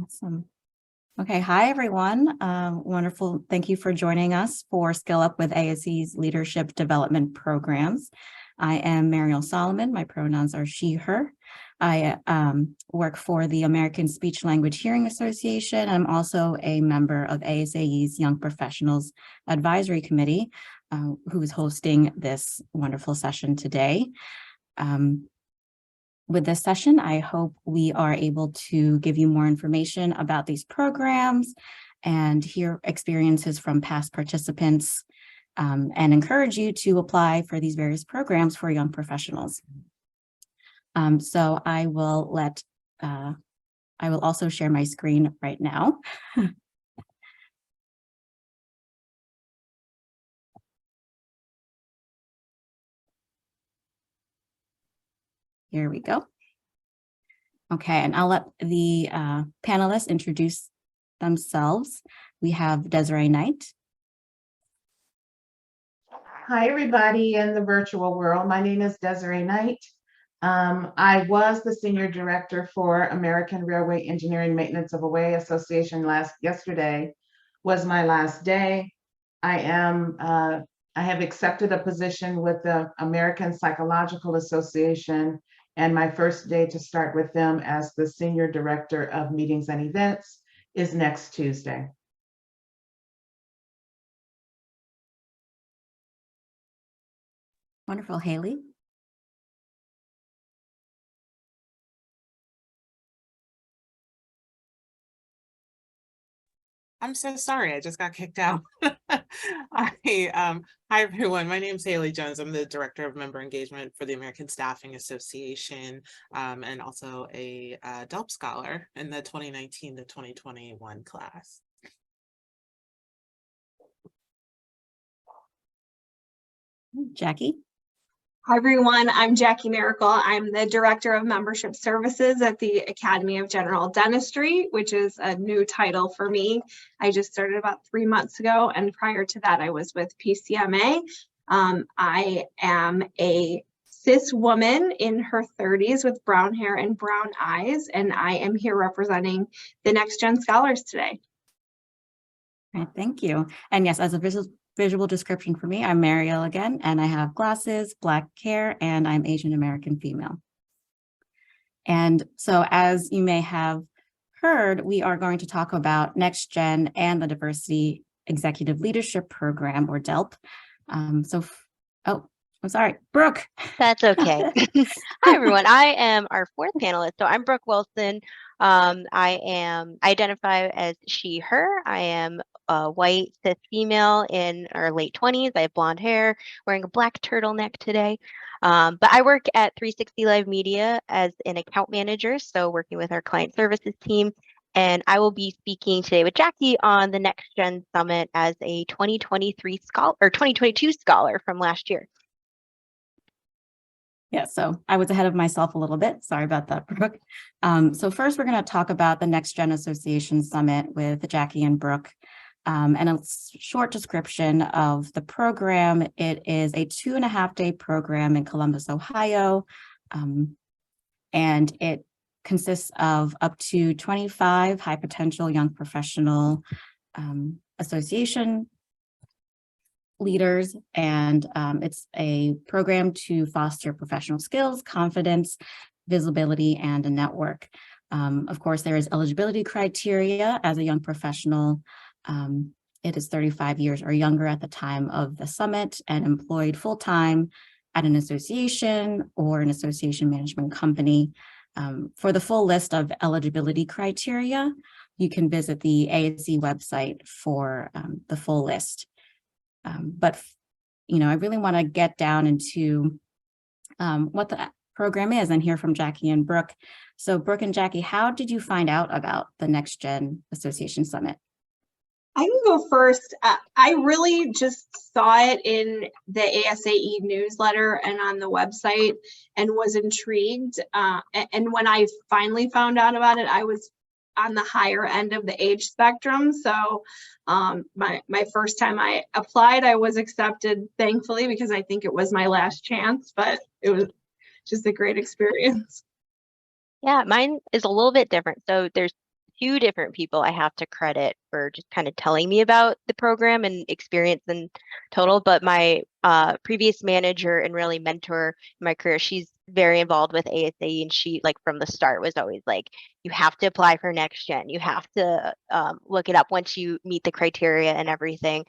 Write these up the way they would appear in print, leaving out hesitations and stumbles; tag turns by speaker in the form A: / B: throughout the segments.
A: Awesome. Okay, hi everyone. Wonderful. Thank you for joining us for Skill Up with ASAE's Leadership Development Programs. I am Mariel Solomon. My pronouns are she, her. I work for the American Speech Language Hearing Association. I'm also a member of ASAE's Young Professionals Advisory Committee, who is hosting this wonderful session today. With this session, I hope we are able to give you more information about these programs and hear experiences from past participants and encourage you to apply for these various programs for young professionals. So I will also share my screen right now. Here we go. Okay, and I'll let the panelists introduce themselves. We have Desiree Knight.
B: Hi, everybody in the virtual world. My name is Desiree Knight. I was the Senior Director for American Railway Engineering Maintenance of a Way Association. Yesterday was my last day. I have accepted a position with the American Psychological Association, and my first day to start with them as the Senior Director of Meetings and Events is next Tuesday.
A: Wonderful. Haley.
C: I'm so sorry, I just got kicked out. Hi everyone, my name is Haley Jones. I'm the Director of Member Engagement for the American Staffing Association, and also a DELP Scholar in the 2019 to 2021 class.
A: Jackie.
D: Hi, everyone. I'm Jackie Miracle. I'm the Director of Membership Services at the Academy of General Dentistry, which is a new title for me. I just started about 3 months ago, and prior to that, I was with PCMA. I am a cis woman in her 30s with brown hair and brown eyes, and I am here representing the NextGen Scholars today.
A: All right, thank you. And yes, as a visual description for me, I'm Mariel again, and I have glasses, black hair, and I'm Asian American female. And so as you may have heard, we are going to talk about NextGen and the Diversity Executive Leadership Program, or DELP. Oh, I'm sorry, Brooke.
E: That's okay. Hi, everyone. I am our fourth panelist. So I'm Brooke Wilson. I identify as she, her. I am a white cis female in our late 20s. I have blonde hair, wearing a black turtleneck today. But I work at 360 Live Media as an account manager, so working with our client services team. And I will be speaking today with Jackie on the NextGen Summit as a 2023 scholar or 2022 scholar from last year.
A: Yeah, so I was ahead of myself a little bit. Sorry about that, Brooke. So first, we're going to talk about the NextGen Association Summit with Jackie and Brooke. And a short description of the program. It is a 2.5-day program in Columbus, Ohio, and it consists of up to 25 high potential young professional association leaders, and it's a program to foster professional skills, confidence, visibility, and a network. Of course, there is eligibility criteria as a young professional. It is 35 years or younger at the time of the summit and employed full-time at an association or an association management company. For the full list of eligibility criteria, you can visit the ASAE website for the full list. But I really want to get down into what the program is and hear from Jackie and Brooke. So Brooke and Jackie, how did you find out about the NextGen Association Summit?
D: I can go first. I really just saw it in the ASAE newsletter and on the website and was intrigued. And when I finally found out about it, I was on the higher end of the age spectrum. So my first time I applied, I was accepted, thankfully, because I think it was my last chance, but it was just a great experience.
E: Yeah, mine is a little bit different. So there's two different people I have to credit for just kind of telling me about the program and experience in total. But my previous manager and really mentor in my career, she's very involved with ASAE, and she, like, from the start was always like, you have to apply for NextGen. You have to look it up once you meet the criteria and everything.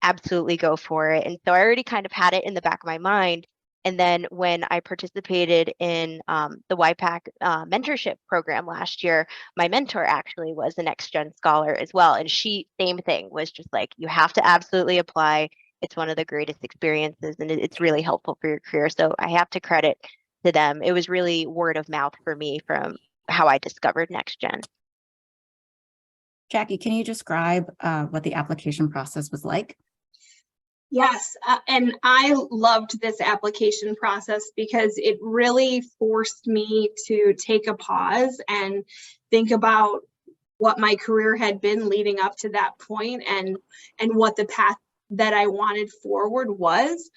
E: Absolutely go for it. And so I already kind of had it in the back of my mind. And then when I participated in the YPAC mentorship program last year, my mentor actually was a NextGen scholar as well. And she, same thing, was just like, you have to absolutely apply. It's one of the greatest experiences, and it's really helpful for your career. So I have to credit to them. It was really word of mouth for me from how I discovered NextGen.
A: Jackie, can you describe what the application process was like?
D: Yes, and I loved this application process because it really forced me to take a pause and think about what my career had been leading up to that point, and what the path that I wanted forward was.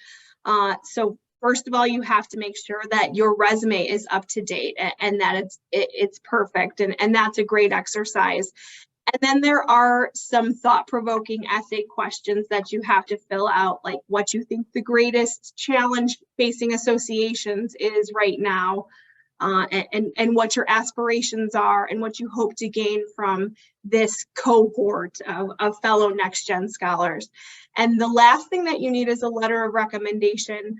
D: So first of all, you have to make sure that your resume is up to date and that it's perfect, and that's a great exercise. And then there are some thought-provoking essay questions that you have to fill out, like what you think the greatest challenge facing associations is right now, and what your aspirations are, and what you hope to gain from this cohort of fellow NextGen scholars. And the last thing that you need is a letter of recommendation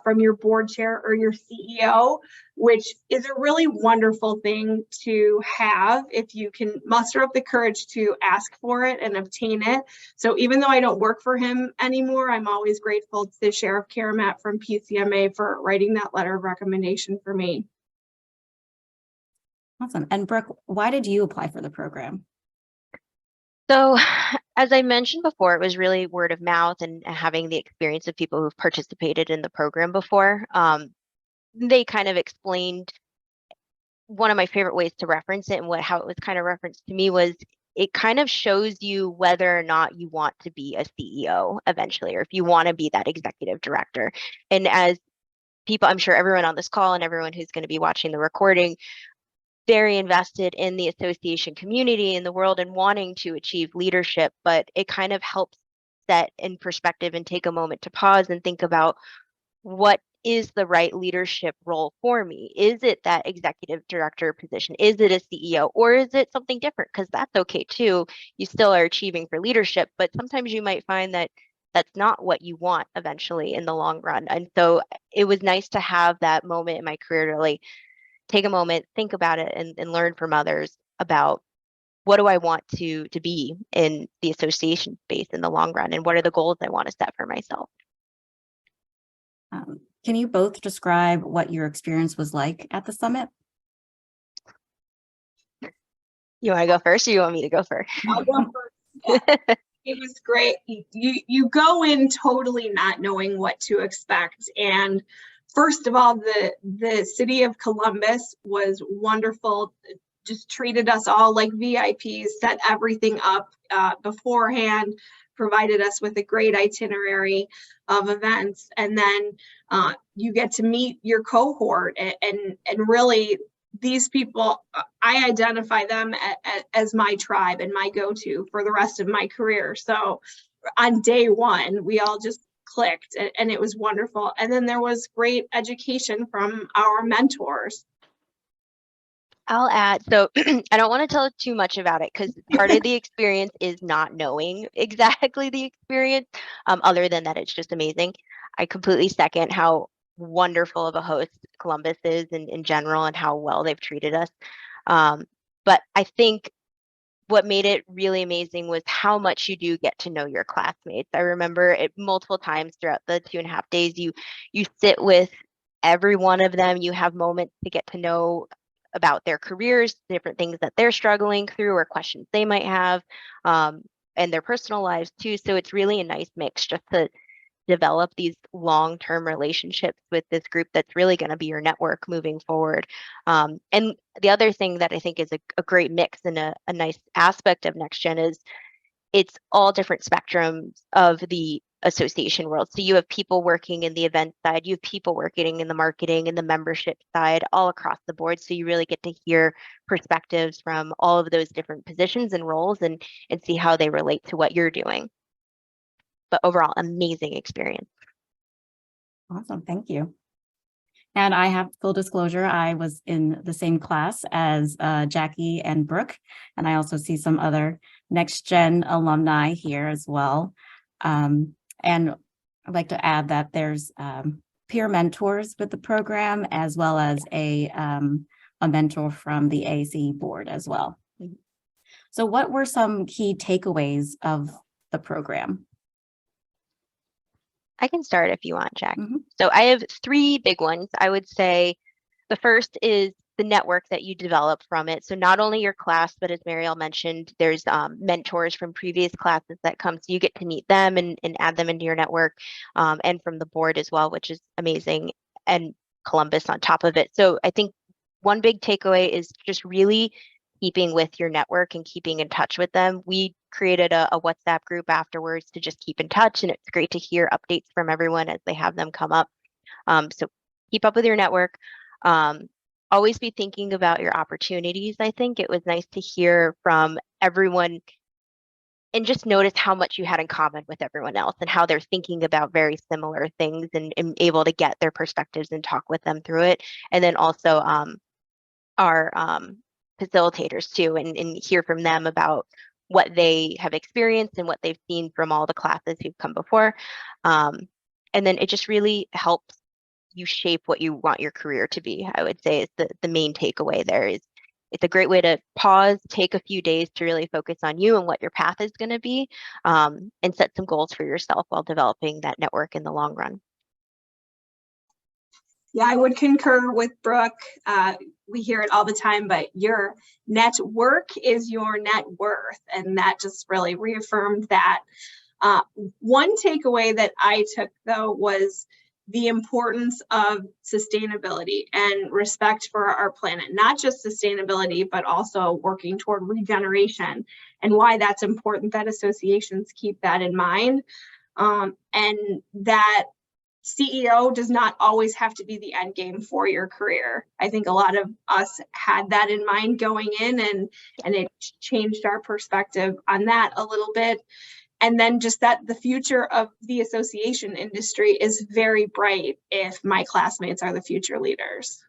D: from your board chair or your CEO, which is a really wonderful thing to have if you can muster up the courage to ask for it and obtain it. So even though I don't work for him anymore, I'm always grateful to Sheriff Karamat from PCMA for writing that letter of recommendation for me.
A: Awesome. And Brooke, why did you apply for the program?
E: So, as I mentioned before, it was really word of mouth and having the experience of people who've participated in the program before. They kind of explained one of my favorite ways to reference it, and how it was kind of referenced to me was it kind of shows you whether or not you want to be a CEO eventually, or if you want to be that executive director. And as people, I'm sure everyone on this call and everyone who's going to be watching the recording, very invested in the association community in the world and wanting to achieve leadership, but it kind of helps set in perspective and take a moment to pause and think about, what is the right leadership role for me? Is it that executive director position? Is it a CEO, or is it something different? Because that's okay too. You still are achieving for leadership, but sometimes you might find that that's not what you want eventually in the long run. And so it was nice to have that moment in my career to really take a moment, think about it, and learn from others about, what do I want to be in the association space in the long run, and what are the goals I want to set for myself.
A: Can you both describe what your experience was like at the summit?
E: You want to go first, or you want me to go first?
D: I'll go first. Yeah. It was great. You go in totally not knowing what to expect. And first of all, the city of Columbus was wonderful, just treated us all like VIPs, set everything up beforehand, provided us with a great itinerary of events. And then you get to meet your cohort, and really, these people, I identify them as my tribe and my go-to for the rest of my career. So on day one, we all just clicked, and it was wonderful. And then there was great education from our mentors.
E: I'll add, so I don't want to tell too much about it, because part of the experience is not knowing exactly the experience, other than that it's just amazing. I completely second how wonderful of a host Columbus is in general, and how well they've treated us. But I think what made it really amazing was how much you do get to know your classmates. I remember it multiple times throughout the 2.5 days. You sit with every one of them. You have moments to get to know about their careers, different things that they're struggling through, or questions they might have, and their personal lives too. So it's really a nice mix just to develop these long-term relationships with this group that's really going to be your network moving forward. And the other thing that I think is a great mix and a nice aspect of NextGen is it's all different spectrums of the association world. So you have people working in the event side, you have people working in the marketing and the membership side, all across the board. So you really get to hear perspectives from all of those different positions and roles and see how they relate to what you're doing. But overall, amazing experience.
A: Awesome, thank you. And I have full disclosure, I was in the same class as Jackie and Brooke, and I also see some other NextGen alumni here as well. And I'd like to add that there's peer mentors with the program, as well as a mentor from the ASAE board as well. So what were some key takeaways of the program?
E: I can start if you want, Jack.
A: Mhm.
E: So I have 3 big ones. I would say the first is the network that you develop from it. So not only your class, but as Mariel mentioned, there's mentors from previous classes that come. So you get to meet them and add them into your network, and from the board as well, which is amazing, and Columbus on top of it. So I think one big takeaway is just really keeping with your network and keeping in touch with them. We created a WhatsApp group afterwards to just keep in touch, and it's great to hear updates from everyone as they have them come up. So keep up with your network. Always be thinking about your opportunities. I think it was nice to hear from everyone and just notice how much you had in common with everyone else and how they're thinking about very similar things, and able to get their perspectives and talk with them through it. And then also our facilitators too, and hear from them about what they have experienced and what they've seen from all the classes who've come before. And then it just really helps you shape what you want your career to be. I would say is the main takeaway there. Is it's a great way to pause, take a few days to really focus on you and what your path is going to be, and set some goals for yourself while developing that network in the long run.
D: Yeah, I would concur with Brooke. We hear it all the time, but your network is your net worth. And that just really reaffirmed that. One takeaway that I took, though, was the importance of sustainability and respect for our planet. Not just sustainability, but also working toward regeneration, and why that's important that associations keep that in mind. And that CEO does not always have to be the end game for your career. I think a lot of us had that in mind going in, and it changed our perspective on that a little bit. And then just that the future of the association industry is very bright if my classmates are the future leaders.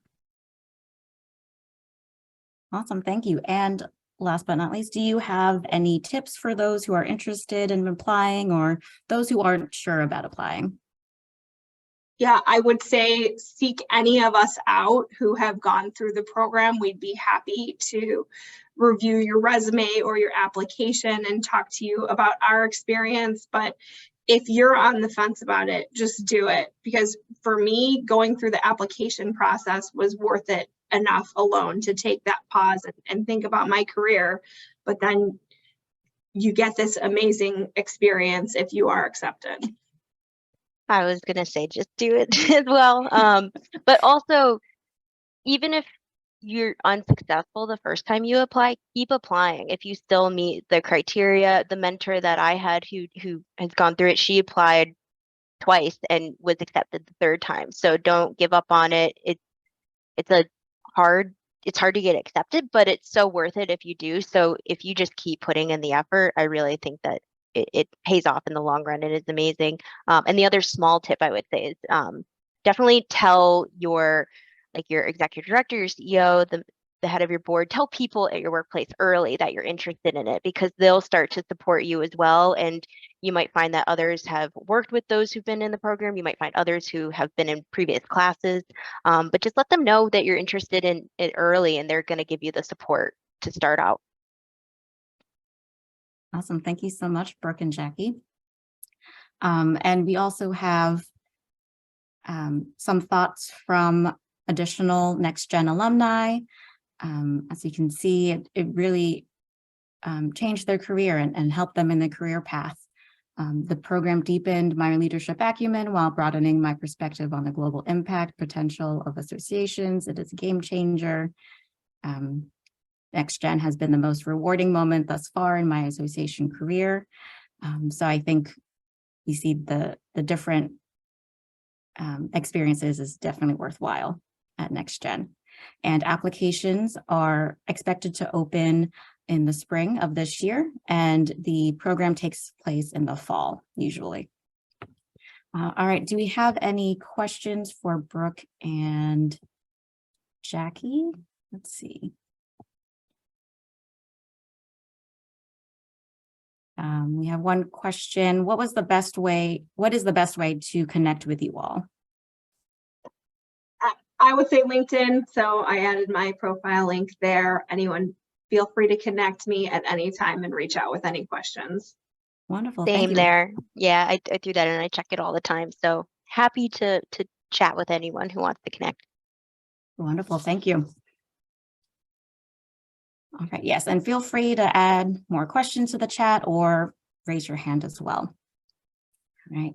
A: Awesome, thank you. And last but not least, do you have any tips for those who are interested in applying, or those who aren't sure about applying?
D: Yeah, I would say seek any of us out who have gone through the program. We'd be happy to review your resume or your application and talk to you about our experience. But if you're on the fence about it, just do it. Because for me, going through the application process was worth it enough alone to take that pause and think about my career. But then you get this amazing experience if you are accepted.
E: I was going to say, just do it as well. But also, even if you're unsuccessful the first time you apply, keep applying. If you still meet the criteria, the mentor that I had who has gone through it, she applied twice and was accepted the 3rd time. So don't give up on it. It's hard to get accepted, but it's so worth it if you do. So if you just keep putting in the effort, I really think that it pays off in the long run. It is amazing. And the other small tip I would say is definitely tell your executive director, your CEO, the head of your board, tell people at your workplace early that you're interested in it, because they'll start to support you as well. And you might find that others have worked with those who've been in the program. You might find others who have been in previous classes, but just let them know that you're interested in it early, and they're going to give you the support to start out.
A: Awesome. Thank you so much, Brooke and Jackie. And we also have some thoughts from additional NextGen alumni. As you can see, it really changed their career and helped them in the career path. The program deepened my leadership acumen while broadening my perspective on the global impact potential of associations. It is a game changer. NextGen has been the most rewarding moment thus far in my association career. So I think, you see the different experiences is definitely worthwhile at NextGen. And applications are expected to open in the spring of this year, and the program takes place in the fall, usually. All right, do we have any questions for Brooke and Jackie? Let's see. We have one question. What is the best way to connect with you all?
D: I would say LinkedIn. So I added my profile link there. Anyone feel free to connect me at any time and reach out with any questions.
A: Wonderful. Thank
E: Same
A: you.
E: there. Yeah, I do that and I check it all the time. So happy to chat with anyone who wants to connect.
A: Wonderful. Thank you. All right. Yes. And feel free to add more questions to the chat or raise your hand as well. All right.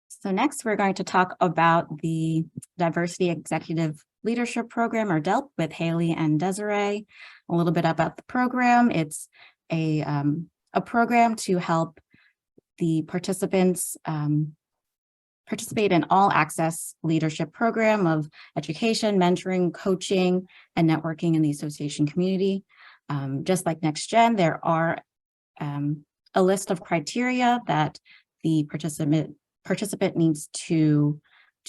A: So next, we're going to talk about the Diversity Executive Leadership Program, or DELP, with Haley and Desiree. A little bit about the program. It's a program to help the participants participate in all access leadership program of education, mentoring, coaching, and networking in the association community. Just like NextGen, there are a list of criteria that the participant needs to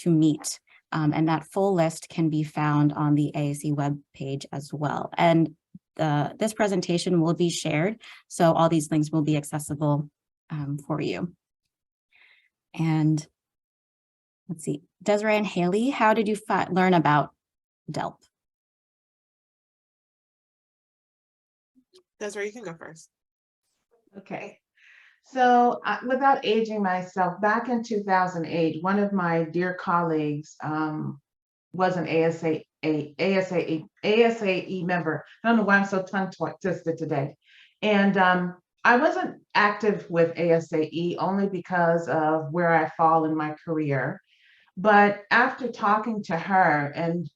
A: meet. And that full list can be found on the ASAE webpage as well. And this presentation will be shared, so all these links will be accessible for you. And let's see, Desiree and Haley, how did you learn about DELP?
C: Desiree, you can go first.
B: Okay. So without aging myself, back in 2008, one of my dear colleagues was an ASAE member. I don't know why I'm so tongue-twisted today. And I wasn't active with ASAE only because of where I fall in my career. But after talking to her, and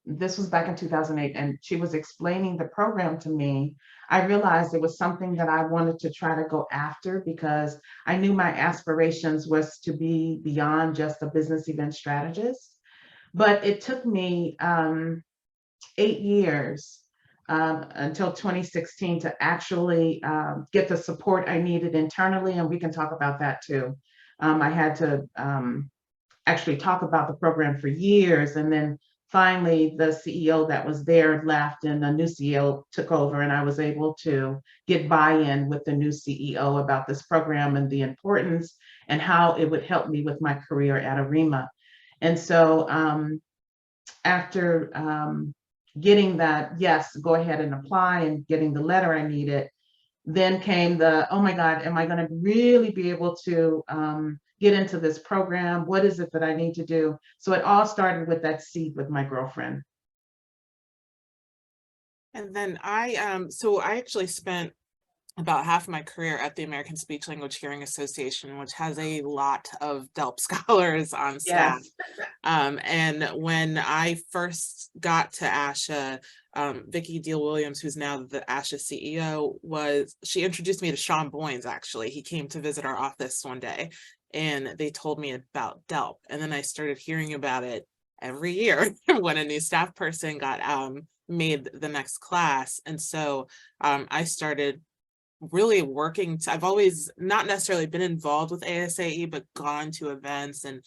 B: this was back in 2008, and she was explaining the program to me, I realized it was something that I wanted to try to go after, because I knew my aspirations was to be beyond just a business event strategist. But it took me 8 years until 2016 to actually get the support I needed internally, and we can talk about that too. I had to actually talk about the program for years, and then finally the CEO that was there left and the new CEO took over, and I was able to get buy-in with the new CEO about this program and the importance and how it would help me with my career at ARIMA. And so after getting that, yes, go ahead and apply, and getting the letter I needed, then came the, oh my God, am I going to really be able to get into this program? What is it that I need to do? So it all started with that seed with my girlfriend.
C: And then I actually spent about half of my career at the American Speech Language Hearing Association, which has a lot of DELP scholars on staff.
B: Yes.
C: And when I first got to ASHA, Vicki Deal-Williams, who's now the ASHA CEO, she introduced me to Sean Boynes. Actually, he came to visit our office one day, and they told me about DELP. And then I started hearing about it every year when a new staff person got made the next class. And so I started really working I've always not necessarily been involved with ASAE, but gone to events and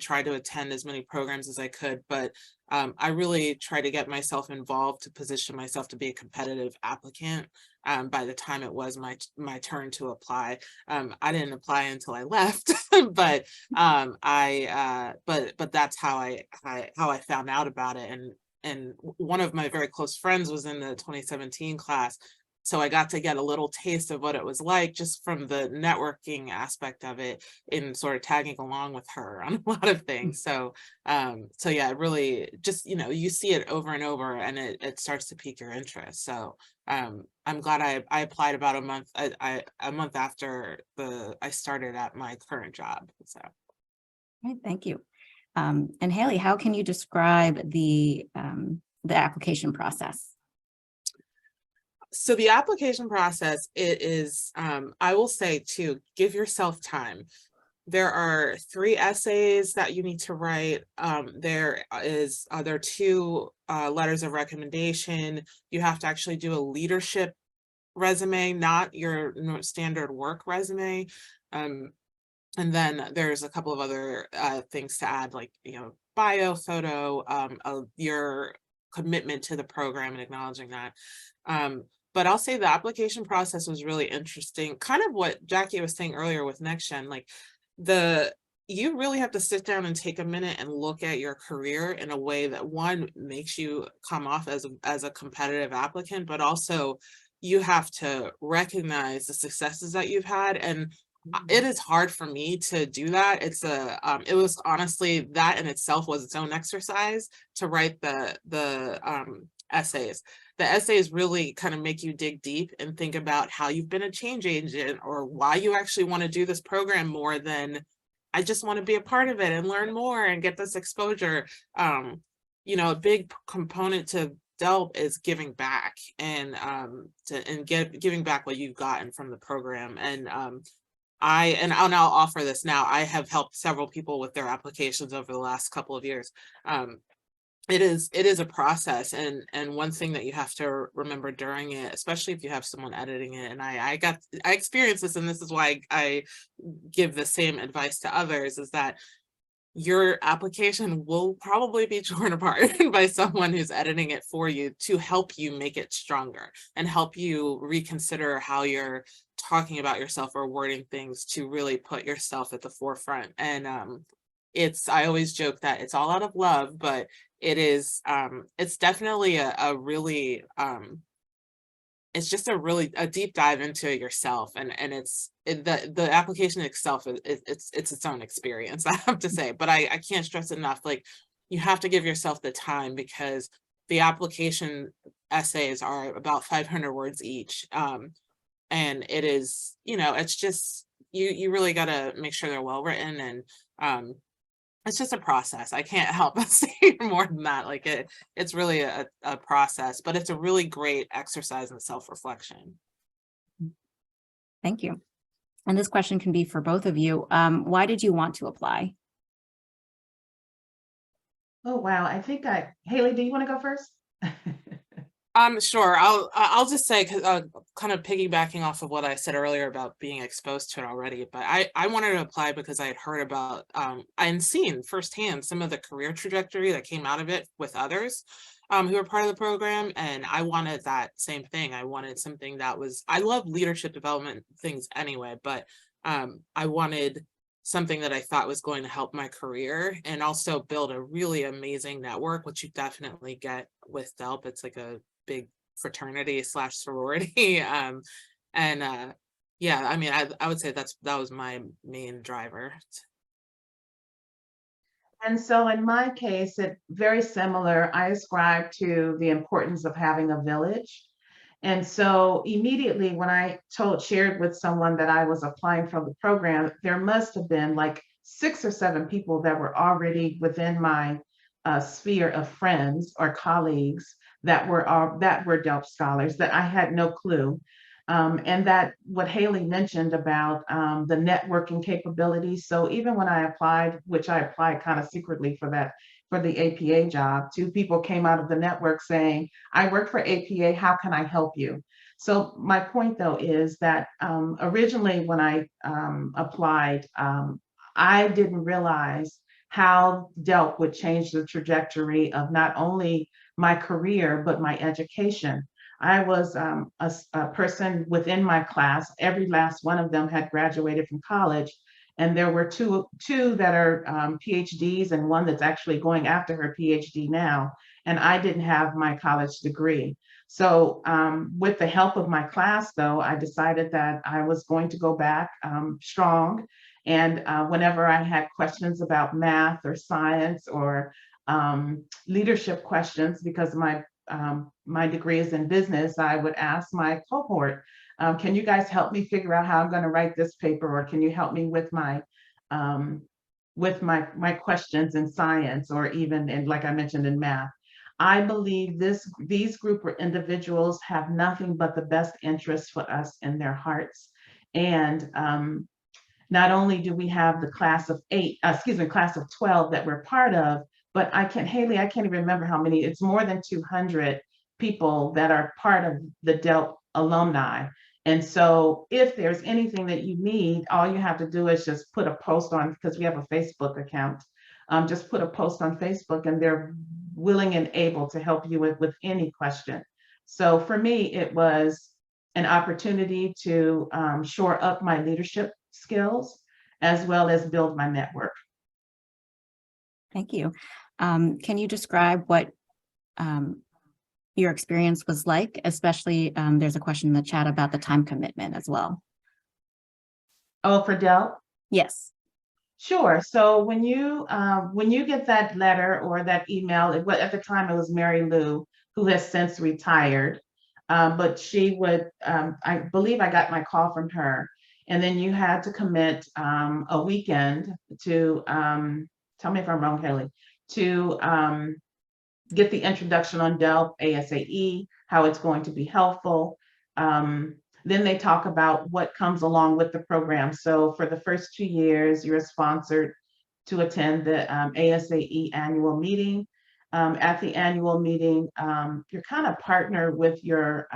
C: tried to attend as many programs as I could. But I really try to get myself involved to position myself to be a competitive applicant. By the time it was my turn to apply, I didn't apply until I left, but but that's how I found out about it. And one of my very close friends was in the 2017 class. So I got to get a little taste of what it was like just from the networking aspect of it, in sort of tagging along with her on a lot of things. So so yeah, it really just, you see it over and over, and it starts to pique your interest. So I'm glad I applied about a month after I started at my current job. So
A: Right, thank you. And Haley, how can you describe the application process?
C: So the application process, it is, I will say too, give yourself time. There are 3 essays that you need to write. There are 2 letters of recommendation. You have to actually do a leadership resume, not your standard work resume. And then there's a couple of other things to add, like, bio, photo, your commitment to the program and acknowledging that. But I'll say the application process was really interesting. Kind of what Jackie was saying earlier with NextGen, like you really have to sit down and take a minute and look at your career in a way that, one, makes you come off as a competitive applicant, but also you have to recognize the successes that you've had. And it is hard for me to do that. It was honestly, that in itself was its own exercise to write the essays. The essays really kind of make you dig deep and think about how you've been a change agent, or why you actually want to do this program more than I just want to be a part of it and learn more and get this exposure. A big component to DELP is giving back, and giving back what you've gotten from the program. And I'll offer this now. I have helped several people with their applications over the last couple of years. It is a process, and one thing that you have to remember during it, especially if you have someone editing it, and I experienced this, and this is why I give the same advice to others, is that your application will probably be torn apart by someone who's editing it for you to help you make it stronger and help you reconsider how you're talking about yourself or wording things to really put yourself at the forefront. And I always joke that it's all out of love, but it's definitely a really it's just a deep dive into yourself, and the application itself it's its own experience, I have to say. But I can't stress enough, like, you have to give yourself the time, because the application essays are about 500 words each, and it is, it's just you really got to make sure they're well written, and it's just a process. I can't help but say more than that. Like, it's really a process, but it's a really great exercise in self-reflection.
A: Thank you. And this question can be for both of you. Why did you want to apply?
B: Oh, wow. Haley, do you want to go first?
C: Sure. I'll just say, kind of piggybacking off of what I said earlier about being exposed to it already, but I wanted to apply because I had heard about and seen firsthand some of the career trajectory that came out of it with others who were part of the program, and I wanted that same thing. I wanted something that I love leadership development things anyway, but I wanted something that I thought was going to help my career and also build a really amazing network, which you definitely get with DELP. It's like a big fraternity / sorority. Yeah, I mean, I would say that was my main driver.
B: And so in my case, it's very similar. I ascribe to the importance of having a village. And so immediately when I shared with someone that I was applying for the program, there must have been like 6 or 7 people that were already within my sphere of friends or colleagues that were DELP scholars that I had no clue. And that what Haley mentioned about the networking capabilities. So even when I applied, which I applied kind of secretly for the APA job, 2 people came out of the network saying, I work for APA, how can I help you? So my point though is that originally when I applied, I didn't realize how DELP would change the trajectory of not only my career, but my education. I was a person within my class. Every last one of them had graduated from college. And there were two that are PhDs and one that's actually going after her PhD now. And I didn't have my college degree. So with the help of my class, though, I decided that I was going to go back strong. And whenever I had questions about math or science or leadership questions, because my degree is in business, I would ask my cohort, can you guys help me figure out how I'm going to write this paper, or can you help me with my questions in science, or even in, like I mentioned, in math. I believe these group of individuals have nothing but the best interests for us in their hearts. And not only do we have the class of 12 that we're part of, but Haley, I can't even remember how many, it's more than 200 people that are part of the DELP alumni. And so if there's anything that you need, all you have to do is just put a post on, because we have a Facebook account, just put a post on Facebook and they're willing and able to help you with any question. So for me, it was an opportunity to shore up my leadership skills as well as build my network.
A: Thank you. Can you describe what your experience was like? Especially, there's a question in the chat about the time commitment as well.
B: Oh, for DELP?
A: Yes.
B: Sure. So when you get that letter or that email, at the time it was Mary Lou, who has since retired, but she would, I believe I got my call from her, and then you had to commit a weekend to, tell me if I'm wrong, Haley, to get the introduction on DELP, ASAE, how it's going to be helpful. Then they talk about what comes along with the program. So for the first 2 years, you're sponsored to attend the ASAE annual meeting. At the annual meeting, you're kind of partnered with your,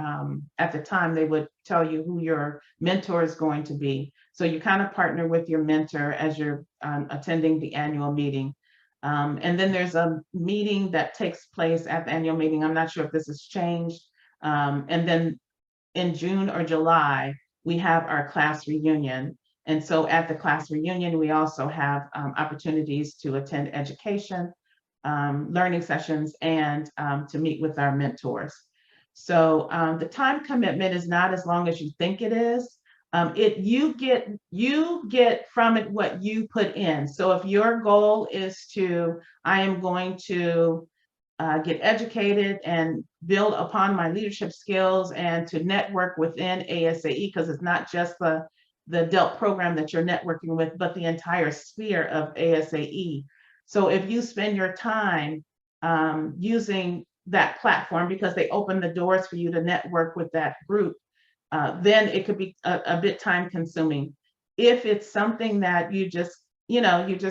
B: at the time they would tell you who your mentor is going to be. So you kind of partner with your mentor as you're attending the annual meeting. And then there's a meeting that takes place at the annual meeting. I'm not sure if this has changed. And then in June or July, we have our class reunion. And so at the class reunion, we also have opportunities to attend education, learning sessions, and to meet with our mentors. So the time commitment is not as long as you think it is. You get from it what you put in. So if your goal is I am going to get educated and build upon my leadership skills and to network within ASAE, because it's not just the DELP program that you're networking with, but the entire sphere of ASAE. So if you spend your time using that platform, because they open the doors for you to network with that group, then it could be a bit time consuming. If it's something that you're just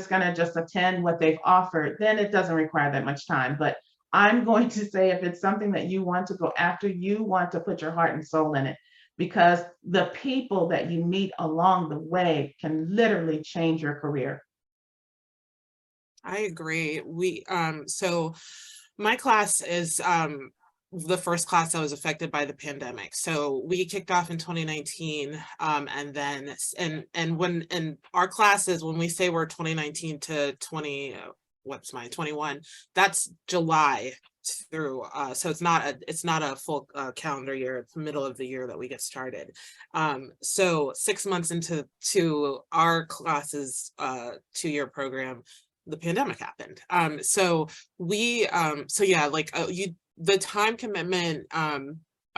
B: gonna just attend what they've offered, then it doesn't require that much time. But I'm going to say if it's something that you want to go after, you want to put your heart and soul in it, because the people that you meet along the way can literally change your career.
C: I agree. So my class is the first class that was affected by the pandemic. So we kicked off in 2019, and then when our classes, when we say we're 2019 to 21, that's July through, so it's not a full calendar year. It's the middle of the year that we get started. So 6 months into our classes 2-year program, the pandemic happened. So yeah, like the time commitment,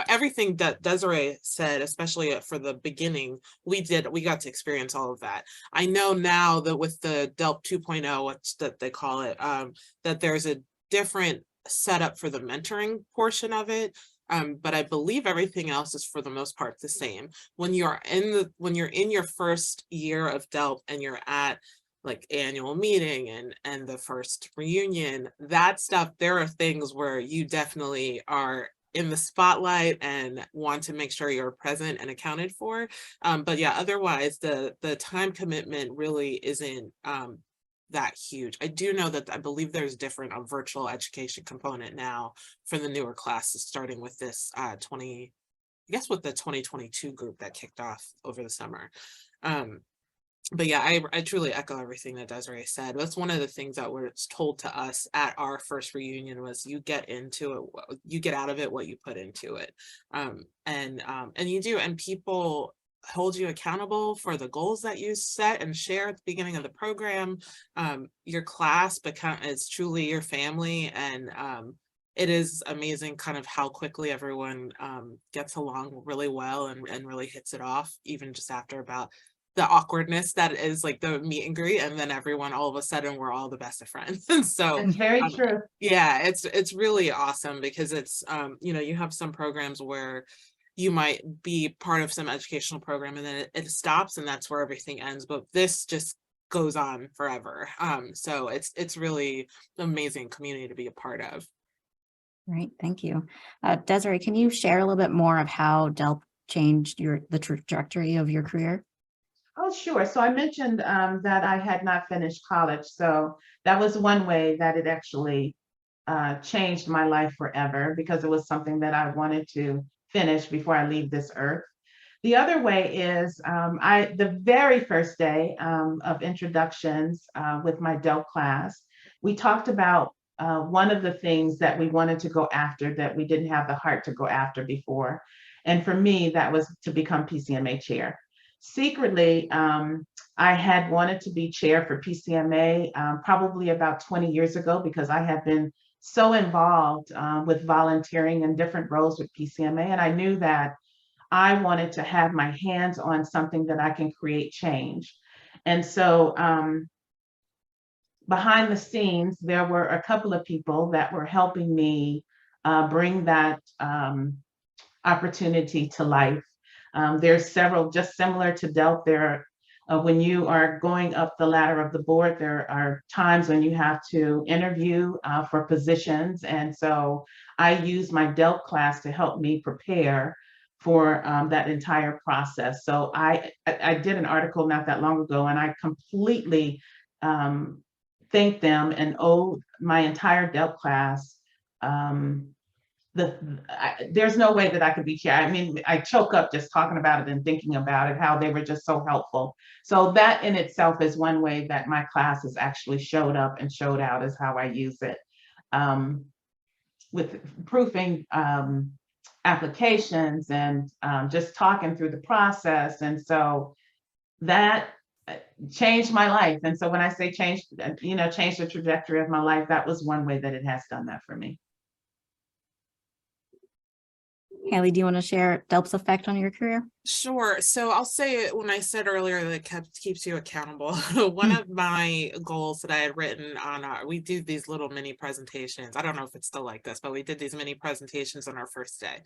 C: everything that Desiree said, especially for the beginning, we got to experience all of that. I know now that with the DELP 2.0, what's that they call it, that there's a different setup for the mentoring portion of it. But I believe everything else is for the most part the same. When you're in your first year of DELP and you're at like annual meeting and the first reunion, that stuff, there are things where you definitely are in the spotlight and want to make sure you're present and accounted for. But yeah, otherwise the time commitment really isn't that huge. I do know that I believe there's different virtual education component now for the newer classes, starting with this with the 2022 group that kicked off over the summer. But yeah, I truly echo everything that Desiree said. That's one of the things that was told to us at our first reunion was you get into it, you get out of it what you put into it. And you do, and people hold you accountable for the goals that you set and share at the beginning of the program. Your class is truly your family, and it is amazing kind of how quickly everyone gets along really well and really hits it off, even just after about awkwardness that is like the meet and greet, and then everyone, all of a sudden, we're all the best of friends. And so
B: It's very true.
C: yeah, it's really awesome because it's you know, you have some programs where you might be part of some educational program and then it stops and that's where everything ends, but this just goes on forever. So it's really amazing community to be a part of.
A: Great, thank you. Desiree, can you share a little bit more of how DELP changed the trajectory of your career?
B: Oh, sure. So I mentioned that I had not finished college. So that was one way that it actually changed my life forever, because it was something that I wanted to finish before I leave this earth. The other way is the very first day of introductions with my DELP class, we talked about one of the things that we wanted to go after that we didn't have the heart to go after before. And for me, that was to become PCMA chair. Secretly, I had wanted to be chair for PCMA probably about 20 years ago, because I had been so involved with volunteering in different roles with PCMA. And I knew that I wanted to have my hands on something that I can create change. And so behind the scenes, there were a couple of people that were helping me bring that opportunity to life. There's several, just similar to DELP, when you are going up the ladder of the board, there are times when you have to interview for positions. And so I used my DELP class to help me prepare for that entire process. So I did an article not that long ago, and I completely thanked them and owed my entire DELP class. There's no way that I could be chair. I mean, I choke up just talking about it and thinking about it, how they were just so helpful. So that in itself is one way that my class has actually showed up and showed out, is how I use it. With proofing applications and just talking through the process. And so that changed my life. And so when I say change, change the trajectory of my life, that was one way that it has done that for me.
A: Haley, do you want to share DELP's effect on your career?
C: Sure. So I'll say, when I said earlier that it keeps you accountable, one of my goals that I had written on we do these little mini presentations. I don't know if it's still like this, but we did these mini presentations on our first day.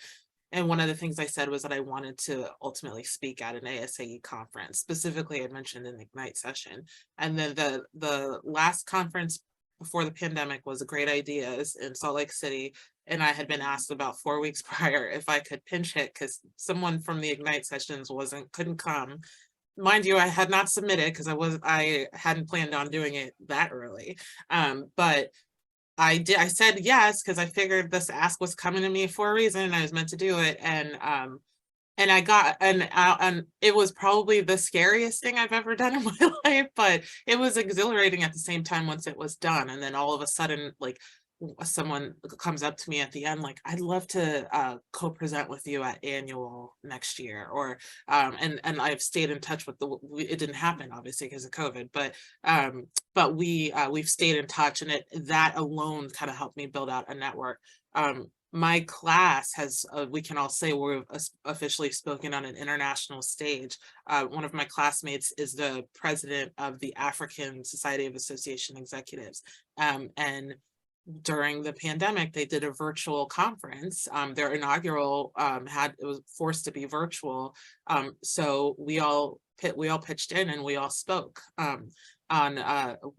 C: And one of the things I said was that I wanted to ultimately speak at an ASAE conference. Specifically, I mentioned an Ignite session. And then the last conference before the pandemic was a Great Ideas in Salt Lake City. And I had been asked about 4 weeks prior if I could pinch hit because someone from the Ignite sessions couldn't come. Mind you, I had not submitted because I hadn't planned on doing it that early. But I said yes because I figured this ask was coming to me for a reason and I was meant to do it. And I got, and it was probably the scariest thing I've ever done in my life, but it was exhilarating at the same time once it was done. And then all of a sudden, like, someone comes up to me at the end, like, I'd love to co-present with you at annual next year, or and I've stayed in touch with it didn't happen obviously because of COVID, but we've stayed in touch, and that alone kind of helped me build out a network. My class has, we can all say we've officially spoken on an international stage. One of my classmates is the president of the African Society of Association Executives. And during the pandemic, they did a virtual conference. Their inaugural it was forced to be virtual. So we all pitched in and we all spoke on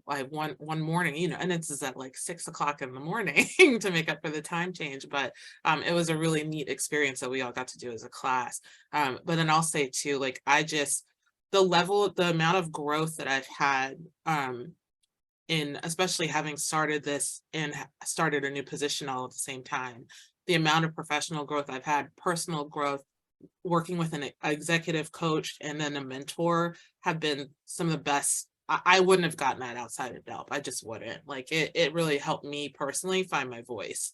C: one morning, and it's at like 6 o'clock in the morning to make up for the time change. But it was a really neat experience that we all got to do as a class. But then I'll say too, like, the amount of growth that I've had in, especially having started this and started a new position all at the same time, the amount of professional growth I've had, personal growth, working with an executive coach and then a mentor have been some of the best. I wouldn't have gotten that outside of DELP. I just wouldn't. Like, it really helped me personally find my voice,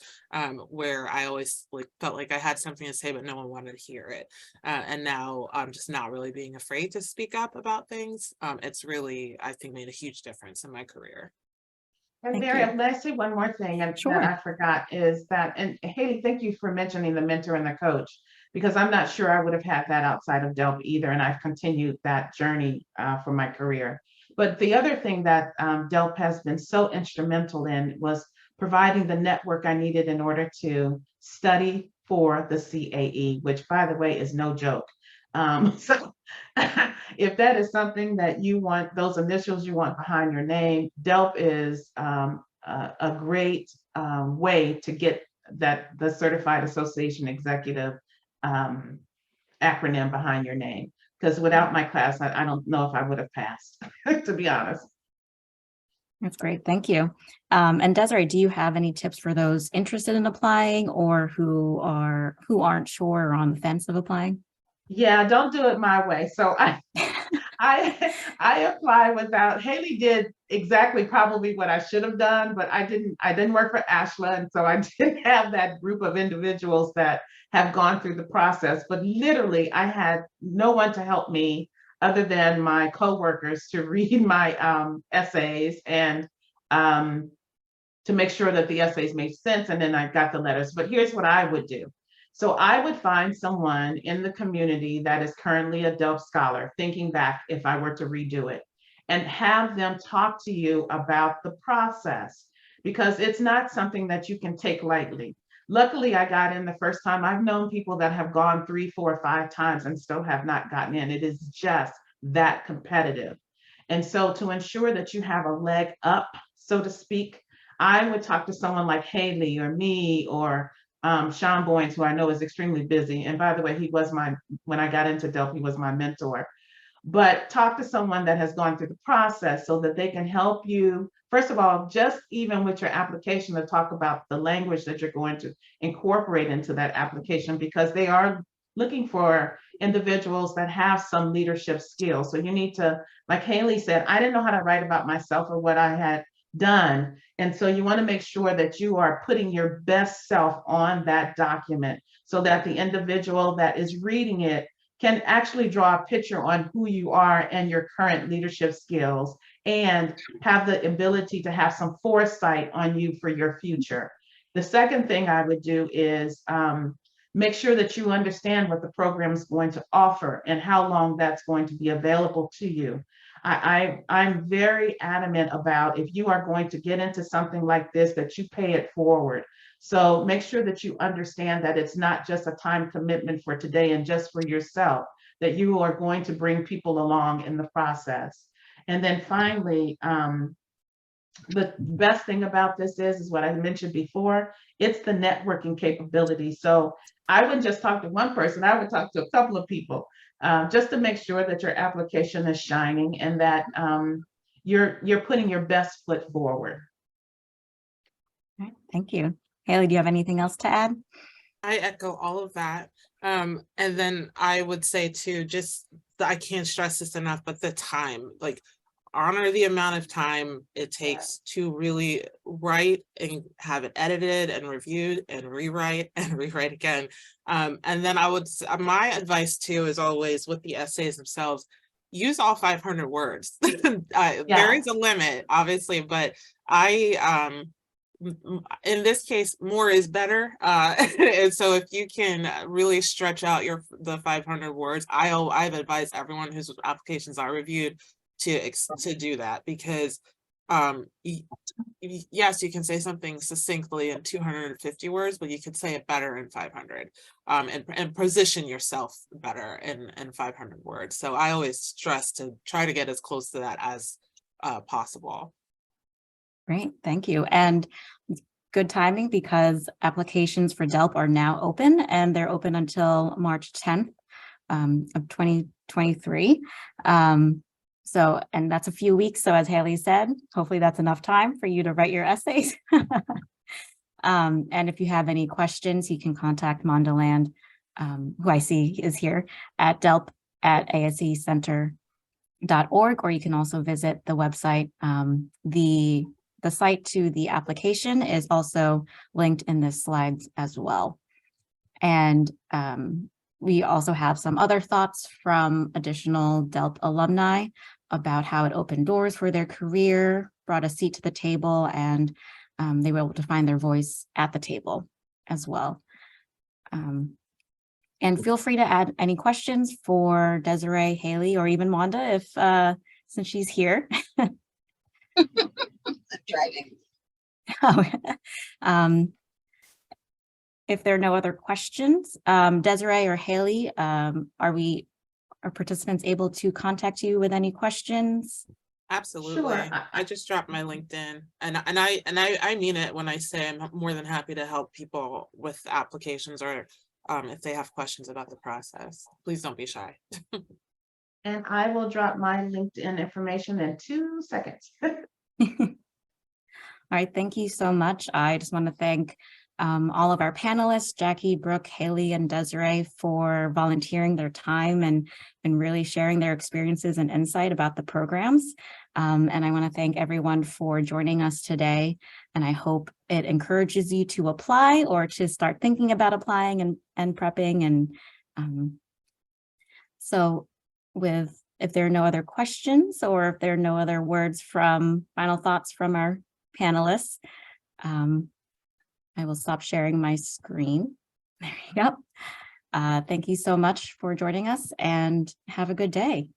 C: where I always felt like I had something to say, but no one wanted to hear it. And now I'm just not really being afraid to speak up about things. It's really, I think, made a huge difference in my career.
B: And Mary, let's say one more thing that I forgot is that, and Haley, thank you for mentioning the mentor and the coach. because I'm not sure I would have had that outside of DELP either. And I've continued that journey for my career. But the other thing that DELP has been so instrumental in was providing the network I needed in order to study for the CAE, which, by the way, is no joke. So if that is something that you want, those initials you want behind your name, DELP is a great way to get that, the Certified Association Executive acronym behind your name. Because without my class, I don't know if I would have passed, to be honest.
A: That's great. Thank you. And Desiree, do you have any tips for those interested in applying or who aren't sure or on the fence of applying?
B: Yeah, don't do it my way. So I applied without, Haley did exactly probably what I should have done, but I didn't work for ASHLA, and so I didn't have that group of individuals that have gone through the process. But literally, I had no one to help me other than my coworkers to read my essays and to make sure that the essays made sense, and then I got the letters. But here's what I would do. So I would find someone in the community that is currently a DELP scholar, thinking back if I were to redo it, and have them talk to you about the process, because it's not something that you can take lightly. Luckily, I got in the first time. I've known people that have gone 3, 4, 5 times and still have not gotten in. It is just that competitive. And so to ensure that you have a leg up, so to speak, I would talk to someone like Haley or me or Sean Boynes, who I know is extremely busy. And by the way, he was when I got into DELP, he was my mentor. But talk to someone that has gone through the process so that they can help you. First of all, just even with your application, to talk about the language that you're going to incorporate into that application, because they are looking for individuals that have some leadership skills. So you need to, like Haley said, I didn't know how to write about myself or what I had done. And so you want to make sure that you are putting your best self on that document so that the individual that is reading it can actually draw a picture on who you are and your current leadership skills, and have the ability to have some foresight on you for your future. The second thing I would do is make sure that you understand what the program is going to offer and how long that's going to be available to you. I'm very adamant about, if you are going to get into something like this, that you pay it forward. So make sure that you understand that it's not just a time commitment for today and just for yourself, that you are going to bring people along in the process. And then finally, the best thing about this is what I mentioned before, it's the networking capability. So I wouldn't just talk to one person, I would talk to a couple of people, just to make sure that your application is shining and that you're putting your best foot forward.
A: All right, thank you. Haley, do you have anything else to add?
C: I echo all of that. And then I would say too, just I can't stress this enough, but the time, like, honor the amount of time it takes to really write and have it edited and reviewed and rewrite again. And then my advice too is always with the essays themselves, use all 500 words. There is a limit, obviously, but in this case, more is better. And so if you can really stretch out the 500 words, I've advised everyone whose applications are reviewed to do that, because yes, you can say something succinctly in 250 words, but you could say it better in 500, and position yourself better in 500 words. So I always stress to try to get as close to that as possible.
A: Great, thank you. And good timing, because applications for DELP are now open, and they're open until March 10th of 2023. So, and that's a few weeks. So as Haley said, hopefully that's enough time for you to write your essays. And if you have any questions, you can contact Mondoland, who I see is here, at delp@asaecenter.org, or you can also visit the website. The site to the application is also linked in this slides as well. And we also have some other thoughts from additional DELP alumni about how it opened doors for their career, brought a seat to the table, and they were able to find their voice at the table as well. And feel free to add any questions for Desiree, Haley, or even Wanda if since she's here.
F: I'm driving.
A: If there are no other questions, Desiree or Haley, are participants able to contact you with any questions?
C: Absolutely.
B: Sure.
C: I just dropped my LinkedIn, and I mean it when I say I'm more than happy to help people with applications or if they have questions about the process. Please don't be shy.
B: And I will drop my LinkedIn information in 2 seconds.
A: All right, thank you so much. I just want to thank all of our panelists, Jackie, Brooke, Haley, and Desiree, for volunteering their time and really sharing their experiences and insight about the programs. And I want to thank everyone for joining us today. And I hope it encourages you to apply or to start thinking about applying and prepping. And so if there are no other questions or if there are no other final thoughts from our panelists, I will stop sharing my screen. There you go. Thank you so much for joining us and have a good day.